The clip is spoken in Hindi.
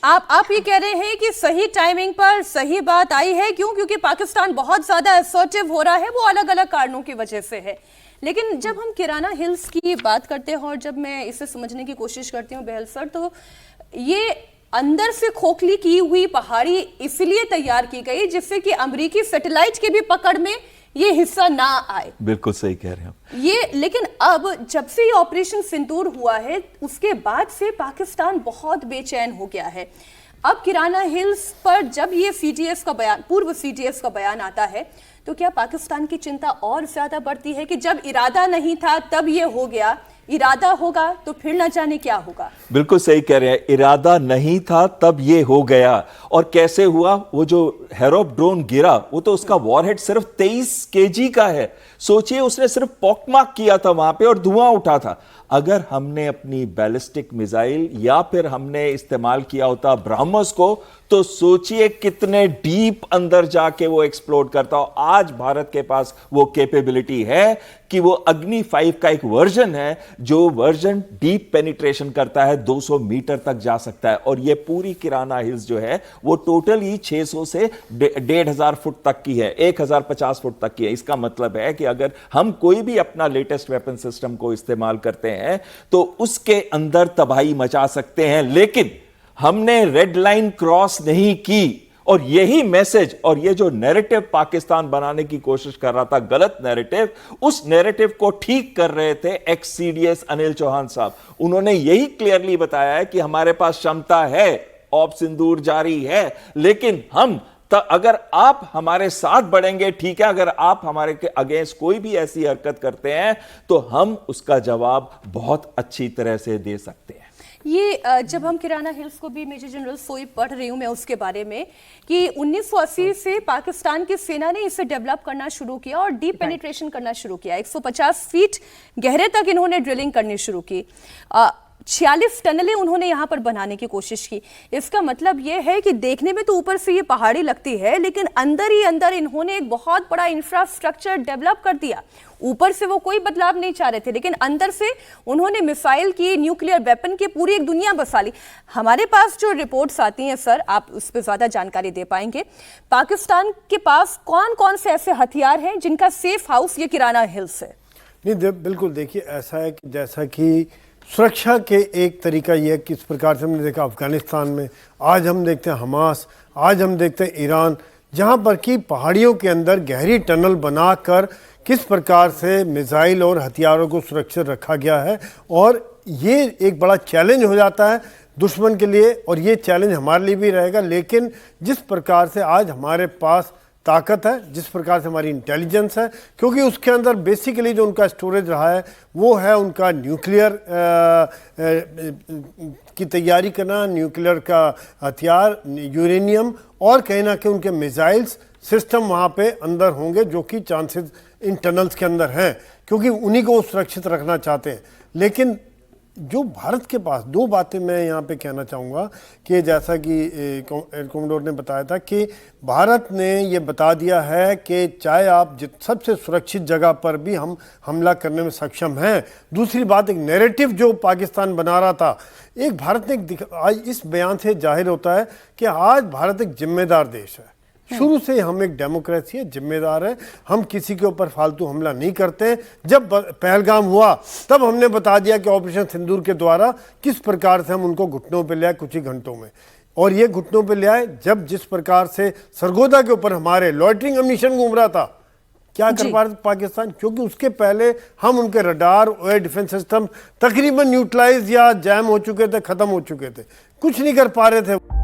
आप ये कह रहे हैं कि सही टाइमिंग पर सही बात आई है, क्यों? क्योंकि पाकिस्तान बहुत ज्यादा असर्टिव हो रहा है, वो अलग अलग कारणों की वजह से है। लेकिन जब हम किराना हिल्स की बात करते हैं और जब मैं इसे समझने की कोशिश करती हूँ बेहल सर, तो ये अंदर से खोखली की हुई पहाड़ी इसलिए तैयार की गई जिससे कि अमेरिकी सैटेलाइट के भी पकड़ में ये हिस्सा ना आए। बिल्कुल सही कह रहे हैं ये। लेकिन अब जब से ये ऑपरेशन सिंदूर हुआ है उसके बाद से पाकिस्तान बहुत बेचैन हो गया है। अब किराना हिल्स पर जब ये सीटीएस का बयान, पूर्व सीटीएस का बयान आता है, तो क्या पाकिस्तान की चिंता और ज्यादा बढ़ती है कि जब इरादा नहीं था तब ये हो गया, इरादा होगा तो फिर न जाने क्या होगा। बिल्कुल सही कह रहे हैं, इरादा नहीं था तब ये हो गया। और कैसे हुआ? वो जो हेरोप ड्रोन गिरा, वो तो उसका वॉरहेड सिर्फ 23 केजी का है। सोचिए, उसने सिर्फ पॉकमार्क किया था वहां पे और धुआं उठा था। अगर हमने अपनी बैलिस्टिक मिसाइल या फिर हमने इस्तेमाल किया होता ब्रह्मोस को, तो सोचिए कितने डीप अंदर जाके वो एक्सप्लोड करता। आज भारत के पास वो कैपेबिलिटी है कि वो अग्नि 5 का एक वर्जन है जो वर्जन डीप पेनिट्रेशन करता है, 200 मीटर तक जा सकता है। और ये पूरी किराना हिल्स जो है वो टोटली 600 से 1500 फुट तक की है, 1050 फुट तक की है। इसका मतलब है कि अगर हम कोई भी अपना लेटेस्ट वेपन सिस्टम को इस्तेमाल करते हैं तो उसके अंदर तबाही मचा सकते हैं। लेकिन हमने रेड लाइन क्रॉस नहीं की। और यही मैसेज और ये जो नैरेटिव पाकिस्तान बनाने की कोशिश कर रहा था, गलत नैरेटिव, उस नैरेटिव को ठीक कर रहे थे एक्स सीडीएस अनिल चौहान साहब। उन्होंने यही क्लियरली बताया है कि हमारे पास क्षमता है, ऑप सिंदूर जारी है, लेकिन हम अगर आप हमारे साथ बढ़ेंगे ठीक है, अगर आप हमारे के अगेंस्ट कोई भी ऐसी हरकत करते हैं तो हम उसका जवाब बहुत अच्छी तरह से दे सकते हैं। ये जब हम किराना हिल्स को भी मेजर जनरल सोई पढ़ रही हूं मैं उसके बारे में कि 1980 से पाकिस्तान की सेना ने इसे डेवलप करना शुरू किया और डीप पेनिट्रेशन करना शुरू किया। 150 फीट गहरे तक इन्होंने ड्रिलिंग करनी शुरू की। 46 टनलें उन्होंने यहां पर बनाने की कोशिश की। इसका मतलब यह है कि देखने में तो ऊपर से ये पहाड़ी लगती है, लेकिन अंदर ही अंदर इन्होंने एक बहुत बड़ा इंफ्रास्ट्रक्चर डेवलप कर दिया। ऊपर से वो कोई बदलाव नहीं चाह रहे थे, लेकिन अंदर से उन्होंने मिसाइल की, न्यूक्लियर वेपन की पूरी एक दुनिया बसा ली। हमारे पास जो रिपोर्ट्स आती हैं सर, आप उस पर ज्यादा जानकारी दे पाएंगे, पाकिस्तान के पास कौन कौन से ऐसे हथियार हैं जिनका सेफ हाउस ये किराना हिल्स है? नहीं, बिल्कुल देखिए, ऐसा है कि जैसा कि सुरक्षा के एक तरीका यह है कि इस प्रकार से हमने देखा अफगानिस्तान में, आज हम देखते हैं हमास, आज हम देखते हैं ईरान, जहां पर कि पहाड़ियों के अंदर गहरी टनल बनाकर किस प्रकार से मिसाइल और हथियारों को सुरक्षित रखा गया है। और ये एक बड़ा चैलेंज हो जाता है दुश्मन के लिए, और ये चैलेंज हमारे लिए भी रहेगा। लेकिन जिस प्रकार से आज हमारे पास ताकत है, जिस प्रकार से हमारी इंटेलिजेंस है, क्योंकि उसके अंदर बेसिकली जो उनका स्टोरेज रहा है वो है उनका न्यूक्लियर की तैयारी करना, न्यूक्लियर का हथियार, यूरेनियम, और कहीं ना कहीं उनके मिसाइल्स सिस्टम वहाँ पे अंदर होंगे, जो कि चांसेस इन टनल्स के अंदर हैं, क्योंकि उन्हीं को वो सुरक्षित रखना चाहते हैं। लेकिन जो भारत के पास, दो बातें मैं यहाँ पे कहना चाहूँगा कि जैसा कि कॉमोडोर ने बताया था कि भारत ने ये बता दिया है कि चाहे आप सबसे सुरक्षित जगह पर भी हम हमला करने में सक्षम हैं। दूसरी बात, एक नैरेटिव जो पाकिस्तान बना रहा था, एक भारत ने आज इस बयान से जाहिर होता है कि आज भारत एक जिम्मेदार देश है। शुरू से हम एक डेमोक्रेसी है, जिम्मेदार है, हम किसी के ऊपर फालतू हमला नहीं करते। जब पहलगाम हुआ तब हमने बता दिया कि ऑपरेशन सिंदूर के द्वारा किस प्रकार से हम उनको घुटनों पे ले आए कुछ ही घंटों में। और ये घुटनों पे ले आए जब जिस प्रकार से सरगोदा के ऊपर हमारे लॉइटरिंग अम्यूनिशन घूम रहा था, क्या कर पा रहा था पाकिस्तान, क्योंकि उसके पहले हम उनके रडार, एयर डिफेंस सिस्टम तकरीबन न्यूट्रलाइज या जैम हो चुके थे, खत्म हो चुके थे, कुछ नहीं कर पा रहे थे।